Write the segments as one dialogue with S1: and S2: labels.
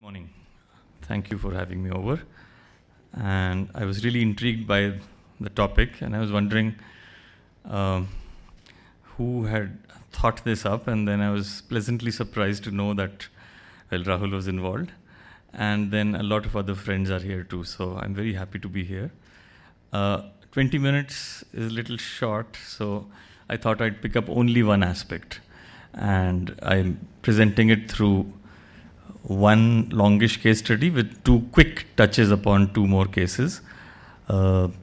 S1: Morning. Thank you for having me over. And I was really intrigued by the topic, and I was wondering who had thought this up. And then I was pleasantly surprised to know that, well, Rahul was involved. And then a lot of other friends are here too. So I'm very happy to be here. 20 minutes is a little short, so I thought I'd pick up only one aspect. And I'm presenting it through one longish case study with two quick touches upon two more cases. And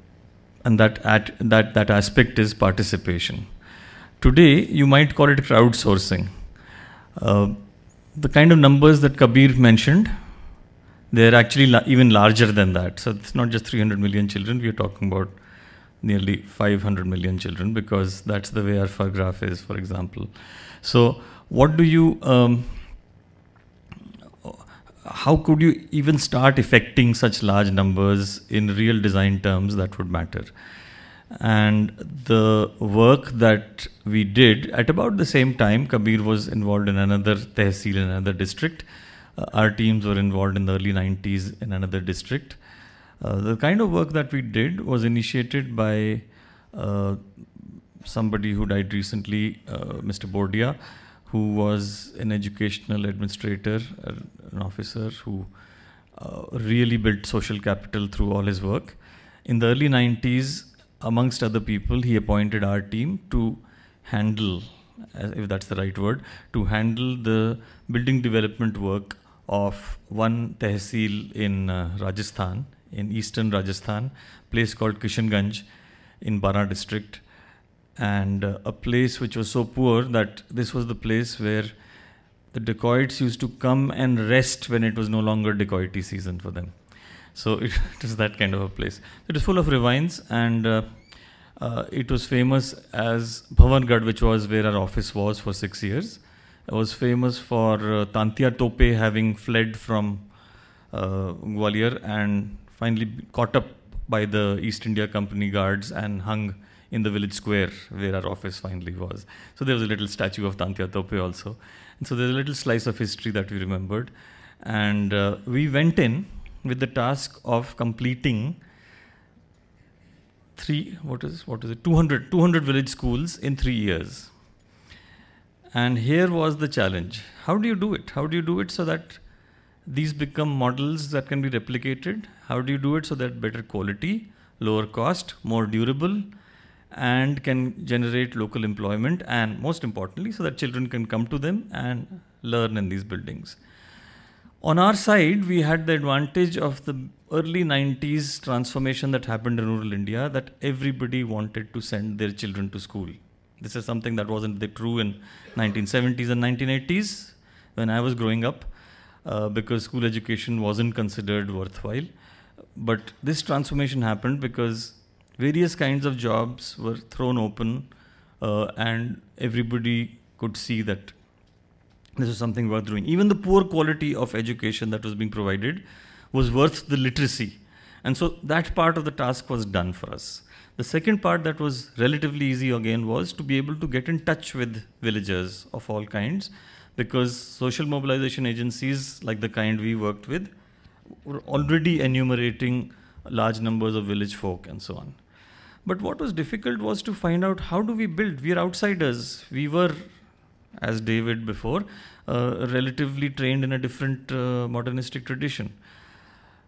S1: that aspect is participation. Today, you might call it crowdsourcing. The kind of numbers that Kabir mentioned, they're actually even larger than that. So it's not just 300 million children, we are talking about nearly 500 million children, because that's the way our FAR graph is, for example. So what do you... how could you even start affecting such large numbers in real design terms that would matter? And the work that we did at about the same time, Kabir was involved in another tehsil in another district. Our teams were involved in the early 90s in another district. The kind of work that we did was initiated by somebody who died recently, Mr. Bordia, who was an educational administrator, an officer who really built social capital through all his work. In the early 90s, amongst other people, he appointed our team to handle, if that's the right word, to handle the building development work of one tehsil in Rajasthan, in eastern Rajasthan, place called Kishanganj in Bara district. And a place which was so poor that this was the place where the dacoits used to come and rest when it was no longer dacoity season for them. So it was that kind of a place. It was full of ravines, and it was famous as Bhavangarh, which was where our office was for 6 years. It was famous for Tantia Tope having fled from Gwalior and finally caught up by the East India Company guards and hung in the village square where our office finally was. So there was a little statue of Tantia Tope also. And so there's a little slice of history that we remembered. And we went in with the task of completing 200 village schools in 3 years. And here was the challenge. How do you do it? How do you do it so that these become models that can be replicated? How do you do it so that better quality, lower cost, more durable, and can generate local employment, and most importantly, so that children can come to them and learn in these buildings? On our side, we had the advantage of the early 90s transformation that happened in rural India, that everybody wanted to send their children to school. This is something that wasn't true in 1970s and 1980s when I was growing up, because school education wasn't considered worthwhile. But this transformation happened because various kinds of jobs were thrown open, and everybody could see that this was something worth doing. Even the poor quality of education that was being provided was worth the literacy. And so that part of the task was done for us. The second part that was relatively easy again was to be able to get in touch with villagers of all kinds, because social mobilization agencies like the kind we worked with were already enumerating large numbers of village folk and so on. But what was difficult was to find out, how do we build? We are outsiders. We were, as David before, relatively trained in a different modernistic tradition.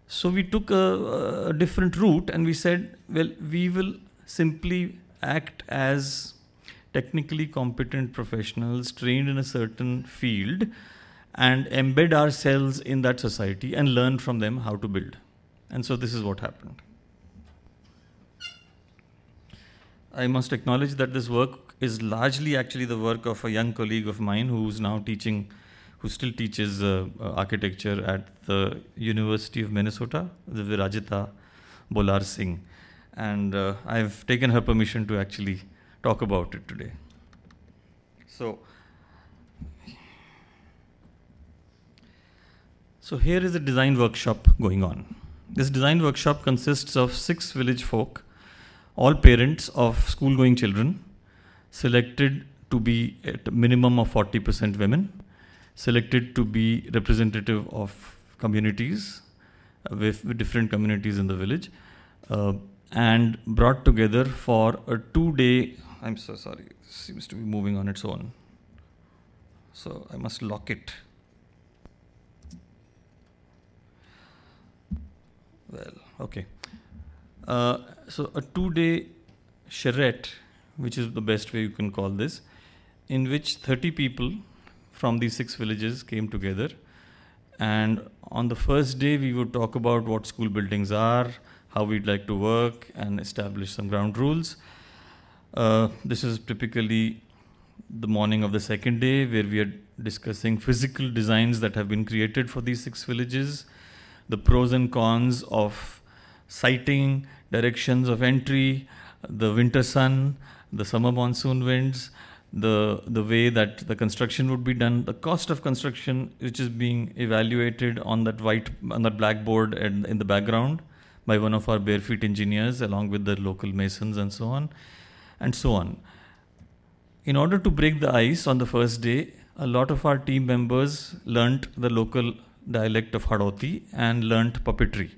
S1: So we took a different route, and we said, well, we will simply act as technically competent professionals trained in a certain field and embed ourselves in that society and learn from them how to build. And so this is what happened. I must acknowledge that this work is largely actually the work of a young colleague of mine who's now teaching, who still teaches architecture at the University of Minnesota, the Virajita Bolar Singh. And I've taken her permission to actually talk about it today. So here is a design workshop going on. This design workshop consists of 6 village folk, all parents of school-going children, selected to be at a minimum of 40% women, selected to be representative of communities, with different communities in the village, and brought together for a 2-day, I'm so sorry, it seems to be moving on its own. So I must lock it. Well, okay. So a 2-day charrette, which is the best way you can call this, in which 30 people from these 6 villages came together. And on the first day, we would talk about what school buildings are, how we'd like to work, and establish some ground rules. This is typically the morning of the second day, where we are discussing physical designs that have been created for these 6 villages, the pros and cons of siting, directions of entry, the winter sun, the summer monsoon winds, the way that the construction would be done, the cost of construction, which is being evaluated on that blackboard in the background by one of our bare feet engineers, along with the local masons and so on, and so on. In order to break the ice on the first day, a lot of our team members learnt the local dialect of Hadoti and learnt puppetry.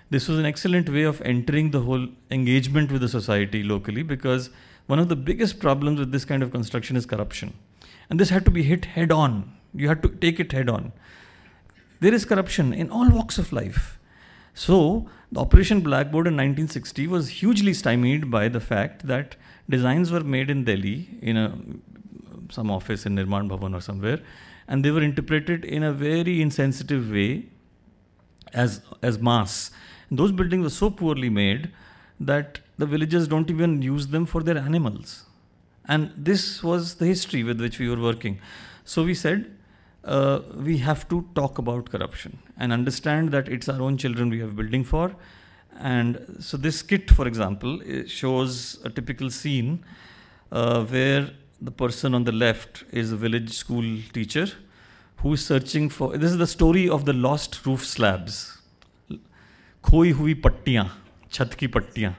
S1: This was an excellent way of entering the whole engagement with the society locally, because one of the biggest problems with this kind of construction is corruption. And this had to be hit head on. You had to take it head on. There is corruption in all walks of life. So the Operation Blackboard in 1960 was hugely stymied by the fact that designs were made in Delhi in some office in Nirman Bhavan or somewhere, and they were interpreted in a very insensitive way as mass. And those buildings were so poorly made that the villagers don't even use them for their animals. And this was the history with which we were working. So we said, we have to talk about corruption and understand that it's our own children we have building for. And so this skit, for example, shows a typical scene where the person on the left is a village school teacher who is searching for, this is the story of the lost roof slabs. Khoi hui pattiyan, chhat ki pattiyan.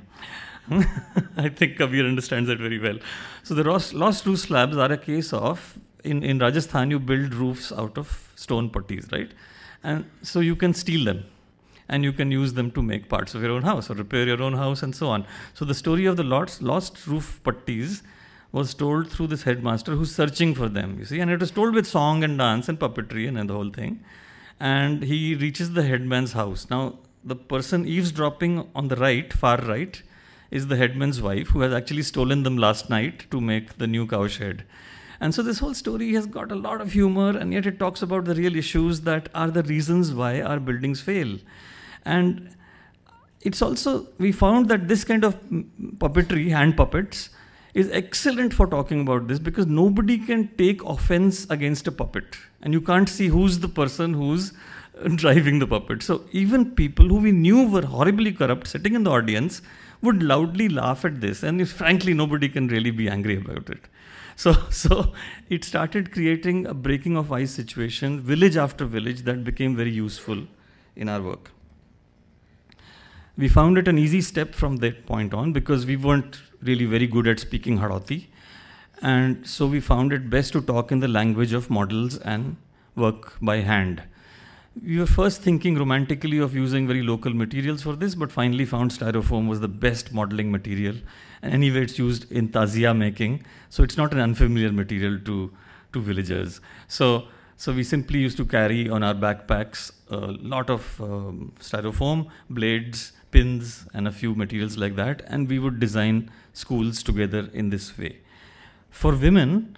S1: I think Kabir understands that very well. So the lost roof slabs are a case of, in Rajasthan, you build roofs out of stone putties, right? And so you can steal them and you can use them to make parts of your own house or repair your own house and so on. So the story of the lost roof putties was told through this headmaster who's searching for them, you see, and it was told with song and dance and puppetry and the whole thing. And he reaches the headman's house. Now, the person eavesdropping on the right, far right, is the headman's wife, who has actually stolen them last night to make the new cowshed. And so this whole story has got a lot of humor, and yet it talks about the real issues that are the reasons why our buildings fail. And it's also, we found that this kind of puppetry, hand puppets, is excellent for talking about this, because nobody can take offense against a puppet. And you can't see who's the person who's driving the puppet. So even people who we knew were horribly corrupt sitting in the audience would loudly laugh at this. And frankly, nobody can really be angry about it. So it started creating a breaking of ice situation, village after village, that became very useful in our work. We found it an easy step from that point on, because we weren't really very good at speaking Hadoti. And so we found it best to talk in the language of models and work by hand. We were first thinking romantically of using very local materials for this, but finally found styrofoam was the best modeling material. And anyway, it's used in tazia making, so it's not an unfamiliar material to villagers. So we simply used to carry on our backpacks a lot of styrofoam, blades, pins, and a few materials like that, and we would design schools together in this way. For women,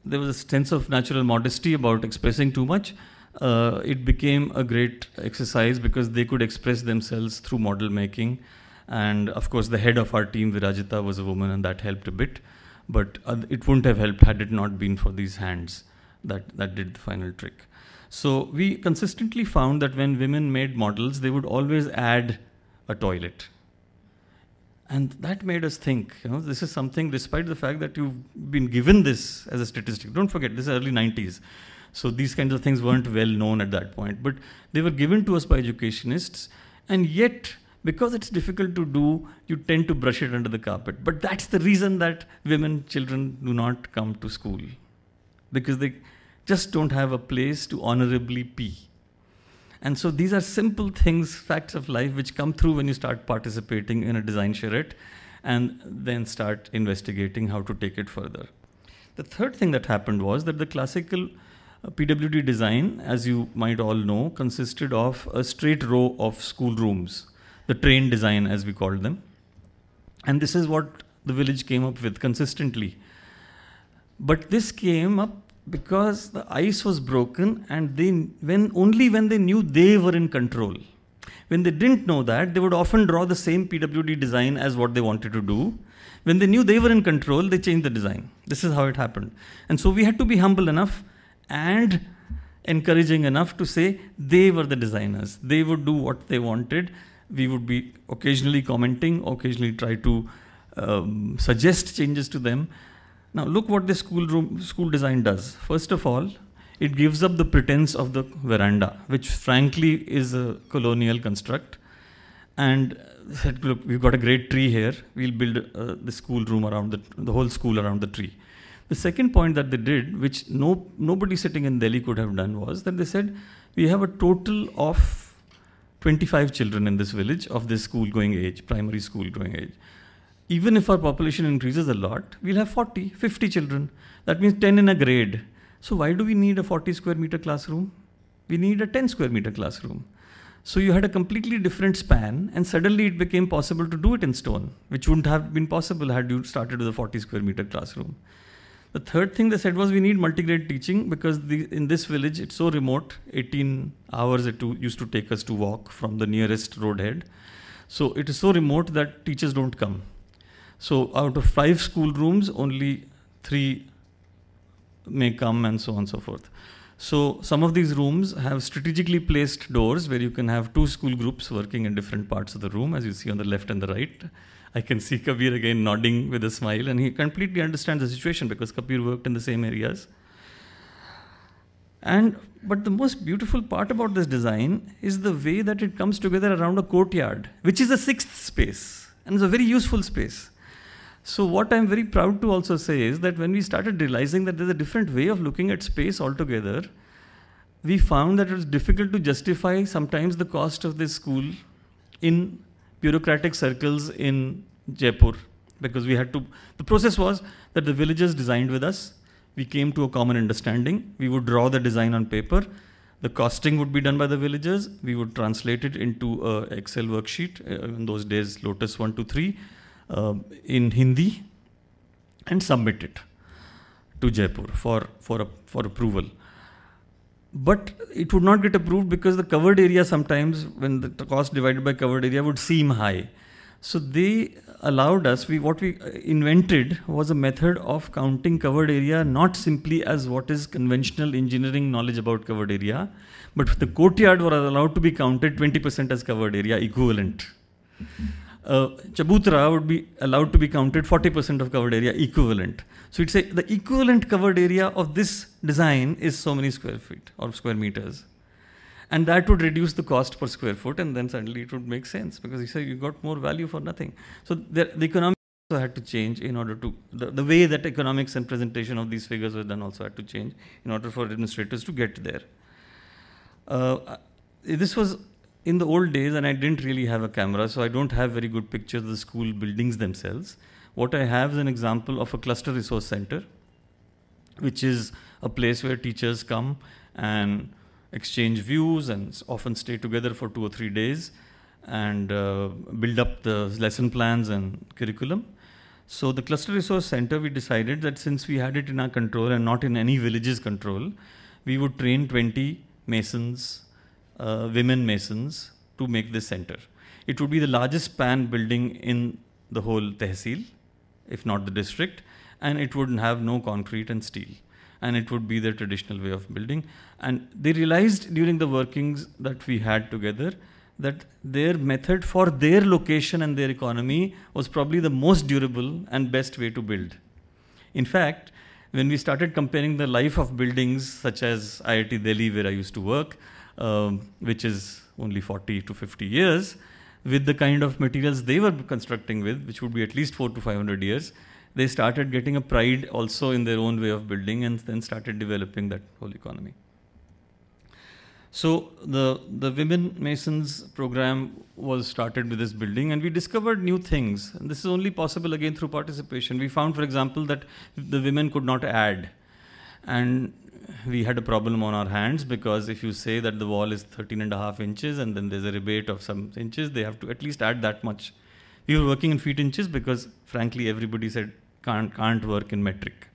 S1: there was a sense of natural modesty about expressing too much, it became a great exercise, because they could express themselves through model making. And of course, the head of our team, Virajita, was a woman, and that helped a bit. But it wouldn't have helped had it not been for these hands that did the final trick. So we consistently found that when women made models, they would always add a toilet. And that made us think, this is something, despite the fact that you've been given this as a statistic. Don't forget, this is early 90s. So these kinds of things weren't well known at that point, but they were given to us by educationists, and yet, because it's difficult to do, you tend to brush it under the carpet. But that's the reason that children do not come to school, because they just don't have a place to honorably pee. And so these are simple things, facts of life, which come through when you start participating in a design charrette and then start investigating how to take it further. The third thing that happened was that the classical PWD design, as you might all know, consisted of a straight row of school rooms, the train design as we called them. And this is what the village came up with consistently. But this came up because the ice was broken, and only when they knew they were in control. When they didn't know that, they would often draw the same PWD design as what they wanted to do. When they knew they were in control, they changed the design. This is how it happened. And so we had to be humble enough and encouraging enough to say they were the designers. They would do what they wanted. We would be occasionally commenting, occasionally try to suggest changes to them. Now look what the school design does. First of all, it gives up the pretense of the veranda, which frankly is a colonial construct. And said, look, we've got a great tree here. We'll build the school room around the whole school around the tree. The second point that they did, which nobody sitting in Delhi could have done, was that they said, we have a total of 25 children in this village of this school-going age, primary school-going age. Even if our population increases a lot, we'll have 40, 50 children. That means 10 in a grade. So why do we need a 40 square meter classroom? We need a 10 square meter classroom. So you had a completely different span, and suddenly it became possible to do it in stone, which wouldn't have been possible had you started with a 40 square meter classroom. The third thing they said was we need multigrade teaching because in this village, it's so remote, 18 hours it used to take us to walk from the nearest roadhead. So it is so remote that teachers don't come. So out of 5 school rooms, only 3 may come, and so on and so forth. So some of these rooms have strategically placed doors where you can have 2 school groups working in different parts of the room, as you see on the left and the right. I can see Kabir again nodding with a smile, and he completely understands the situation because Kabir worked in the same areas. But the most beautiful part about this design is the way that it comes together around a courtyard, which is a 6th space, and it's a very useful space. So what I'm very proud to also say is that when we started realizing that there's a different way of looking at space altogether, we found that it was difficult to justify sometimes the cost of this school in bureaucratic circles in Jaipur, because we had to, the process was that the villagers designed with us, we came to a common understanding, we would draw the design on paper, the costing would be done by the villagers, we would translate it into an Excel worksheet, in those days Lotus 123, in Hindi, and submit it to Jaipur for approval. But it would not get approved because the covered area sometimes, when the cost divided by covered area, would seem high. So they allowed us, what we invented was a method of counting covered area not simply as what is conventional engineering knowledge about covered area, but the courtyard was allowed to be counted 20% as covered area equivalent. Chabutra would be allowed to be counted 40% of covered area equivalent. So you'd say the equivalent covered area of this design is so many square feet or square meters. And that would reduce the cost per square foot, and then suddenly it would make sense because you say you got more value for nothing. So the economics also had to change in order to, the way that economics and presentation of these figures were done also had to change in order for administrators to get there. This was in the old days, and I didn't really have a camera, so I don't have very good pictures of the school buildings themselves. What I have is an example of a cluster resource center, which is a place where teachers come and exchange views and often stay together for 2 or 3 days and build up the lesson plans and curriculum. So the cluster resource center, we decided that since we had it in our control and not in any village's control, we would train 20 masons, women masons, to make this center. It would be the largest span building in the whole tehsil, if not the district, and it would have no concrete and steel. And it would be the traditional way of building. And they realized during the workings that we had together that their method for their location and their economy was probably the most durable and best way to build. In fact, when we started comparing the life of buildings such as IIT Delhi, where I used to work, which is only 40 to 50 years, with the kind of materials they were constructing with, which would be at least 400 to 500 years, they started getting a pride also in their own way of building and then started developing that whole economy. So the Women Masons program was started with this building, and we discovered new things. And this is only possible again through participation. We found, for example, that the women could not add. And we had a problem on our hands, because if you say that the wall is 13.5 inches and then there's a rebate of some inches, they have to at least add that much. We were working in feet inches because frankly everybody said can't work in metric.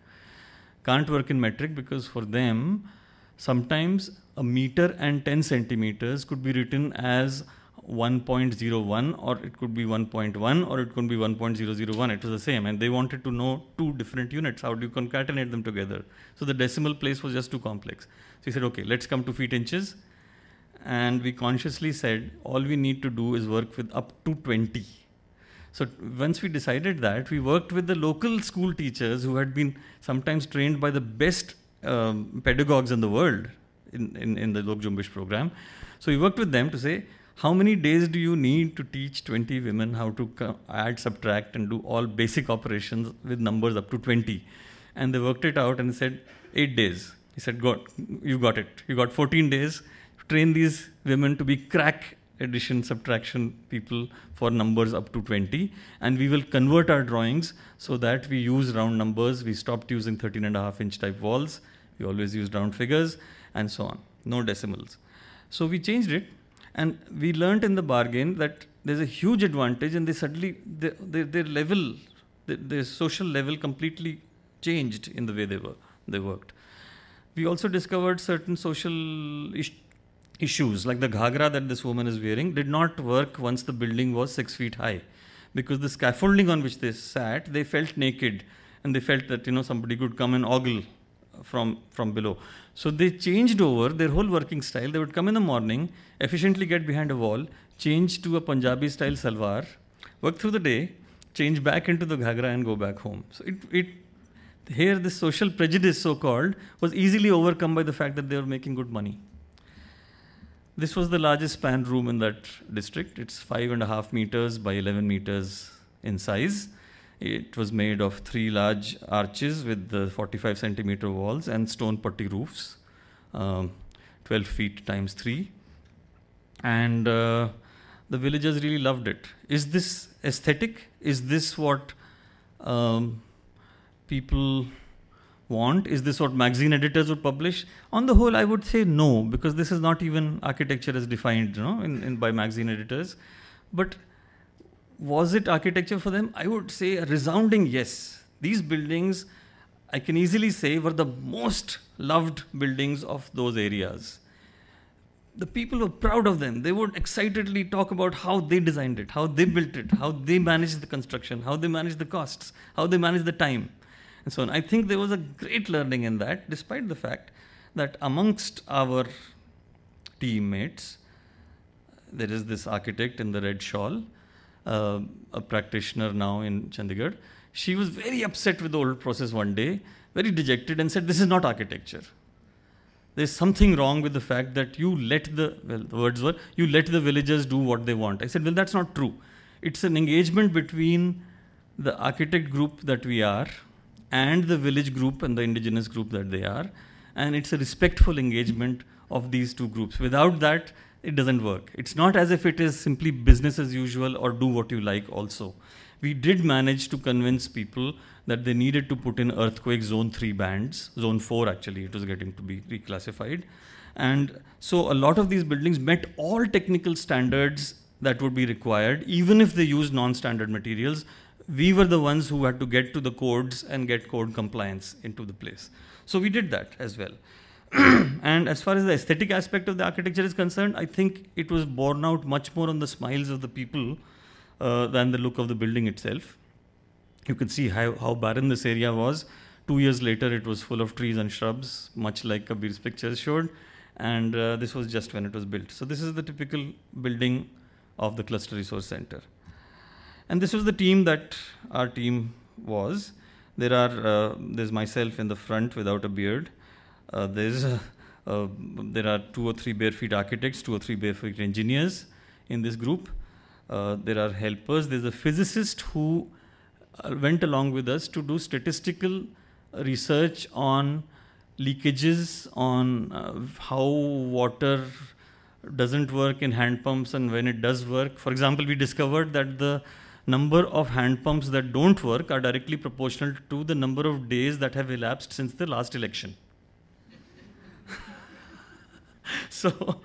S1: Can't work in metric because for them sometimes a meter and 10 centimeters could be written as 1.01, or it could be 1.1, or it could be 1.001. It was the same, and they wanted to know two different units. How do you concatenate them together? So the decimal place was just too complex. So he said, okay, let's come to feet inches. And we consciously said, all we need to do is work with up to 20. So once we decided that, we worked with the local school teachers who had been sometimes trained by the best pedagogues in the world in the Lok Jumbish program. So we worked with them to say, how many days do you need to teach 20 women how to add, subtract, and do all basic operations with numbers up to 20? And they worked it out and said, 8 days. He said, you got it. You got 14 days. Train these women to be crack addition, subtraction people for numbers up to 20. And we will convert our drawings so that we use round numbers. We stopped using 13.5-inch type walls. We always used round figures and so on. No decimals. So we changed it. And we learned in the bargain that there's a huge advantage, and they suddenly, their level, their social level completely changed in the way they worked. We also discovered certain social issues, like the ghagra that this woman is wearing did not work once the building was 6 feet high, because the scaffolding on which they sat, they felt naked, and they felt that somebody could come and ogle from below. So they changed over their whole working style. They would come in the morning, efficiently get behind a wall, change to a Punjabi style salwar, work through the day, change back into the ghagra and go back home. So here this social prejudice, so-called, was easily overcome by the fact that they were making good money. This was the largest span room in that district. It's 5.5 meters by 11 meters in size. It was made of 3 large arches with the 45 centimeter walls and stone putty roofs, 12 feet times 3. And the villagers really loved it. Is this aesthetic? Is this what people want? Is this what magazine editors would publish? On the whole, I would say no, because this is not even architecture as defined by magazine editors. But was it architecture for them? I would say a resounding yes. These buildings, I can easily say, were the most loved buildings of those areas. The people were proud of them. They would excitedly talk about how they designed it, how they built it, how they managed the construction, how they managed the costs, how they managed the time, and so on. I think there was a great learning in that, despite the fact that amongst our teammates, there is this architect in the red shawl, a practitioner now in Chandigarh. She was very upset with the whole process one day, very dejected, and said, this is not architecture. There's something wrong with the fact that you let the words were, you let the villagers do what they want. I said, well, that's not true. It's an engagement between the architect group that we are and the village group and the indigenous group that they are. And it's a respectful engagement of these two groups. Without that, it doesn't work. It's not as if it is simply business as usual or do what you like also. We did manage to convince people that they needed to put in earthquake zone 3 bands, zone 4 actually, it was getting to be reclassified. And so a lot of these buildings met all technical standards that would be required, even if they used non-standard materials. We were the ones who had to get to the codes and get code compliance into the place. So we did that as well. And as far as the aesthetic aspect of the architecture is concerned, I think it was borne out much more on the smiles of the people than the look of the building itself. You could see how barren this area was. 2 years later, it was full of trees and shrubs, much like Kabir's pictures showed. And this was just when it was built. So this is the typical building of the Cluster Resource Center. And this was the team that our team was. There's myself in the front without a beard. There are 2 or 3 bare feet architects, 2 or 3 bare feet engineers in this group. There are helpers. There's a physicist who went along with us to do statistical research on leakages, on how water doesn't work in hand pumps, and when it does work. For example, we discovered that the number of hand pumps that don't work are directly proportional to the number of days that have elapsed since the last election. So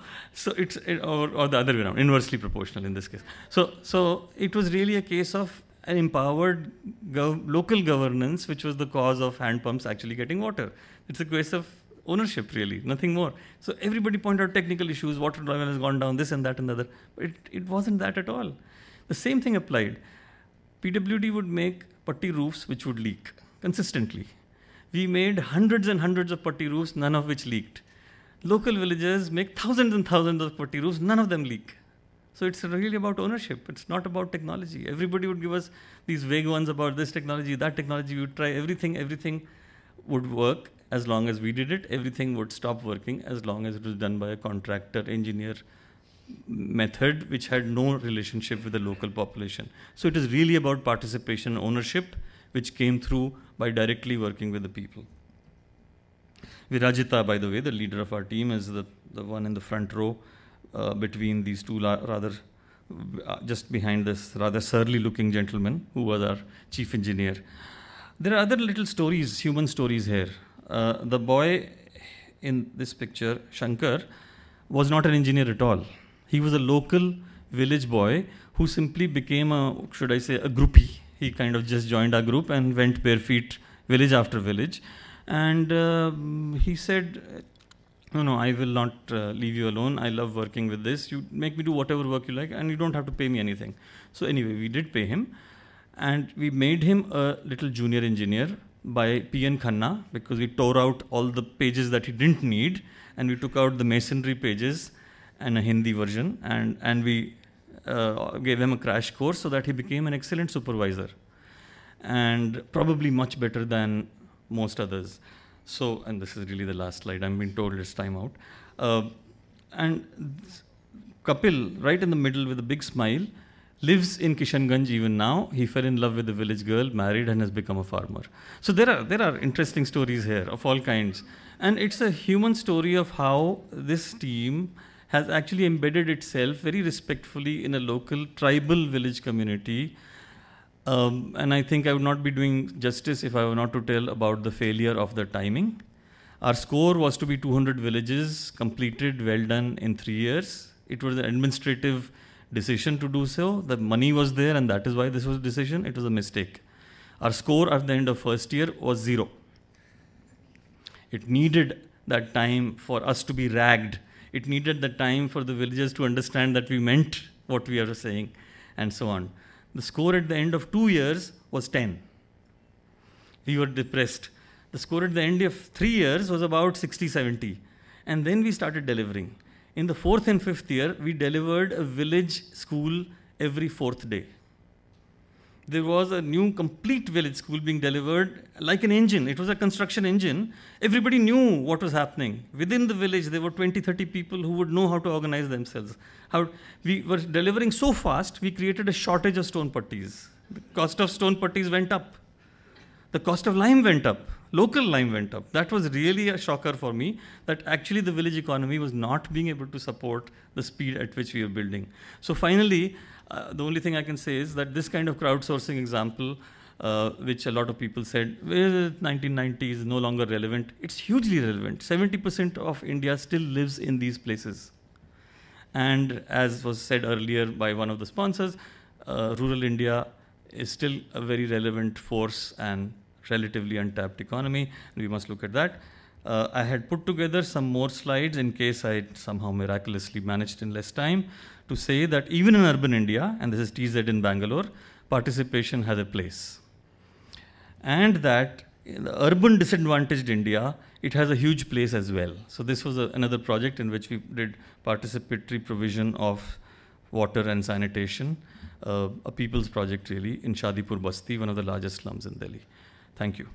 S1: it's, or the other way around, inversely proportional in this case. So it was really a case of an empowered local governance, which was the cause of hand pumps actually getting water. It's a case of ownership, really, nothing more. So everybody pointed out technical issues, water level has gone down, this and that and the other. But it wasn't that at all. The same thing applied. PWD would make putty roofs which would leak consistently. We made hundreds and hundreds of putty roofs, none of which leaked. Local villagers make thousands and thousands of putty roofs, none of them leak. So it's really about ownership. It's not about technology. Everybody would give us these vague ones about this technology, that technology. We would try everything. Everything would work as long as we did it. Everything would stop working as long as it was done by a contractor, engineer method, which had no relationship with the local population. So it is really about participation, ownership, which came through by directly working with the people. Virajita, by the way, the leader of our team, is the one in the front row between these two rather, just behind this rather surly looking gentleman who was our chief engineer. There are other little stories, human stories here. The boy in this picture, Shankar, was not an engineer at all. He was a local village boy who simply became a, should I say, a groupie. He kind of just joined our group and went bare feet village after village. And he said, no, I will not leave you alone. I love working with this. You make me do whatever work you like, and you don't have to pay me anything. So anyway, we did pay him. And we made him a little junior engineer by P.N. Khanna, because we tore out all the pages that he didn't need, and we took out the masonry pages and a Hindi version, and we gave him a crash course so that he became an excellent supervisor, and probably much better than most others. So, and this is really the last slide, I'm being told it's time out. And Kapil, right in the middle with a big smile, lives in Kishanganj even now. He fell in love with a village girl, married, and has become a farmer. So there are interesting stories here of all kinds. And it's a human story of how this team has actually embedded itself very respectfully in a local tribal village community. And I think I would not be doing justice if I were not to tell about the failure of the timing. Our score was to be 200 villages completed, well done in 3 years. It was an administrative decision to do so. The money was there, and that is why this was a decision. It was a mistake. Our score at the end of first year was 0. It needed that time for us to be ragged. It needed the time for the villagers to understand that we meant what we are saying, and so on. The score at the end of 2 years was 10. We were depressed. The score at the end of 3 years was about 60, 70. And then we started delivering. In the 4th and 5th year, we delivered a village school every 4th day. There was a new complete village school being delivered like an engine. It was a construction engine. Everybody knew what was happening. Within the village, there were 20, 30 people who would know how to organize themselves. How we were delivering so fast, we created a shortage of stone putties. The cost of stone putties went up. The cost of lime went up. Local lime went up. That was really a shocker for me, that actually the village economy was not being able to support the speed at which we were building. So finally, the only thing I can say is that this kind of crowdsourcing example, which a lot of people said, well, 1990 is no longer relevant. It's hugely relevant. 70% of India still lives in these places. And as was said earlier by one of the sponsors, rural India is still a very relevant force and relatively untapped economy, and we must look at that. I had put together some more slides in case I somehow miraculously managed in less time to say that even in urban India, and this is TZ in Bangalore, participation has a place. And that in the urban disadvantaged India, it has a huge place as well. So this was another project in which we did participatory provision of water and sanitation, a people's project really, in Shadipur Basti, one of the largest slums in Delhi. Thank you.